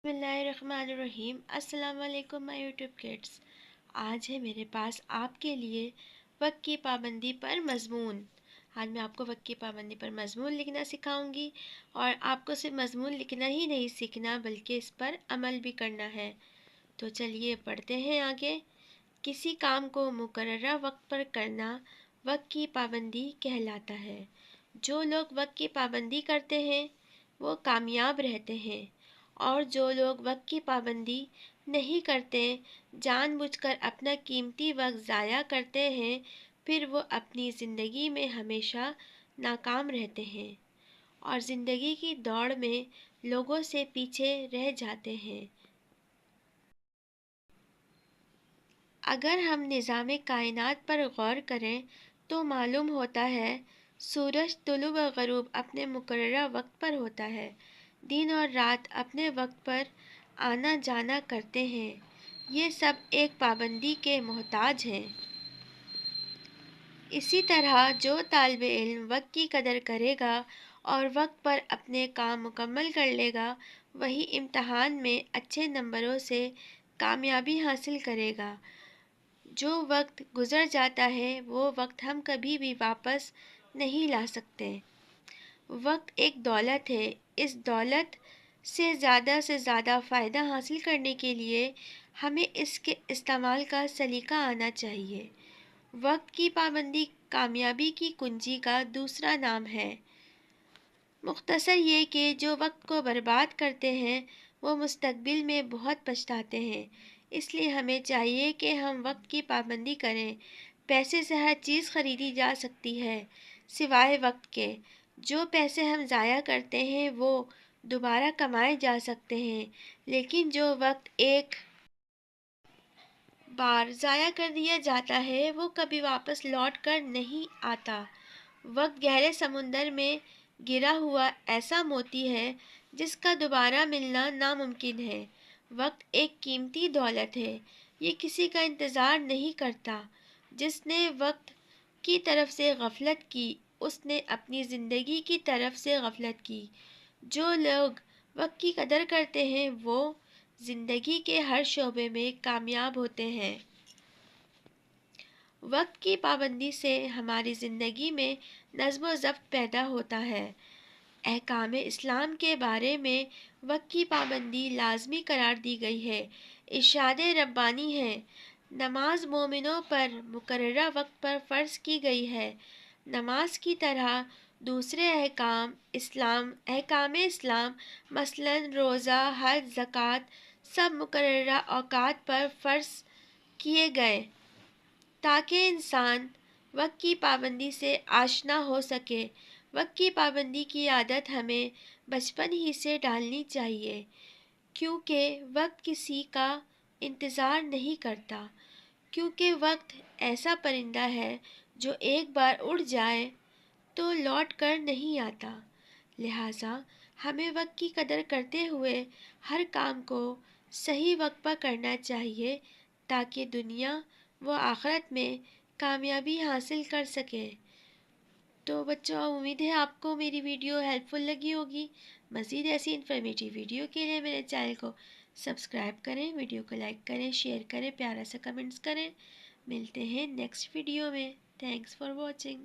बिस्मिल्लाहिर्रहमानिर्रहीम। अस्सलाम वालेकुम माय यूट्यूब किड्स। आज है मेरे पास आपके लिए वक्त की पाबंदी पर मज़मून। आज मैं आपको वक्त की पाबंदी पर मज़मून लिखना सिखाऊंगी और आपको सिर्फ मज़मून लिखना ही नहीं सीखना बल्कि इस पर अमल भी करना है। तो चलिए पढ़ते हैं आगे। किसी काम को मुकर्ररा वक्त पर करना वक्त की पाबंदी कहलाता है। जो लोग वक्त की पाबंदी करते हैं वो कामयाब रहते हैं और जो लोग वक्त की पाबंदी नहीं करते, जानबूझकर अपना कीमती वक्त ज़ाया करते हैं, फिर वो अपनी ज़िंदगी में हमेशा नाकाम रहते हैं और ज़िंदगी की दौड़ में लोगों से पीछे रह जाते हैं। अगर हम निज़ाम कायनात पर गौर करें तो मालूम होता है सूरज तुलू व ग़रूब अपने मुकर्ररा वक्त पर होता है। दिन और रात अपने वक्त पर आना जाना करते हैं। ये सब एक पाबंदी के मोहताज हैं। इसी तरह जो तालिब इल्म वक्त की कदर करेगा और वक्त पर अपने काम मुकम्मल कर लेगा, वही इम्तहान में अच्छे नंबरों से कामयाबी हासिल करेगा। जो वक्त गुज़र जाता है वो वक्त हम कभी भी वापस नहीं ला सकते। वक्त एक दौलत है। इस दौलत से ज़्यादा फ़ायदा हासिल करने के लिए हमें इसके इस्तेमाल का सलीका आना चाहिए। वक्त की पाबंदी कामयाबी की कुंजी का दूसरा नाम है। मुख्तसर ये कि जो वक्त को बर्बाद करते हैं वो मुस्तकबिल में बहुत पछताते हैं। इसलिए हमें चाहिए कि हम वक्त की पाबंदी करें। पैसे से हर चीज़ ख़रीदी जा सकती है सिवाय वक्त के। जो पैसे हम ज़ाया करते हैं वो दोबारा कमाए जा सकते हैं, लेकिन जो वक्त एक बार ज़ाया कर दिया जाता है वो कभी वापस लौट कर नहीं आता। वक्त गहरे समुंदर में गिरा हुआ ऐसा मोती है जिसका दोबारा मिलना नामुमकिन है। वक्त एक कीमती दौलत है। ये किसी का इंतज़ार नहीं करता। जिसने वक्त की तरफ से गफलत की उसने अपनी ज़िंदगी की तरफ से गफलत की। जो लोग वक्त की कदर करते हैं वो ज़िंदगी के हर शोबे में कामयाब होते हैं। वक्त की पाबंदी से हमारी ज़िंदगी में नज़्म व ज़ब्त पैदा होता है। अहकाम इस्लाम के बारे में वक्त की पाबंदी लाजमी करार दी गई है। इरशाद रब्बानी है, नमाज मोमिनों पर मुकर्ररा वक्त पर फ़र्ज़ की गई है। नमाज की तरह दूसरे अहकाम इस्लाम मसलन रोज़ा, हज, ज़कात सब मुकर्ररा औक़ात पर फ़र्ज़ किए गए ताकि इंसान वक्त की पाबंदी से आशना हो सके। वक्त की पाबंदी की आदत हमें बचपन ही से डालनी चाहिए, क्योंकि वक्त किसी का इंतज़ार नहीं करता। क्योंकि वक्त ऐसा परिंदा है जो एक बार उड़ जाए तो लौट कर नहीं आता। लिहाजा हमें वक्त की कदर करते हुए हर काम को सही वक्त पर करना चाहिए ताकि दुनिया व आखिरत में कामयाबी हासिल कर सके। तो बच्चों, उम्मीद है आपको मेरी वीडियो हेल्पफुल लगी होगी। मज़ीद ऐसी इन्फॉर्मेटिव वीडियो के लिए मेरे चैनल को सब्सक्राइब करें, वीडियो को लाइक करें, शेयर करें, प्यारा सा कमेंट्स करें। मिलते हैं नेक्स्ट वीडियो में। Thanks for watching.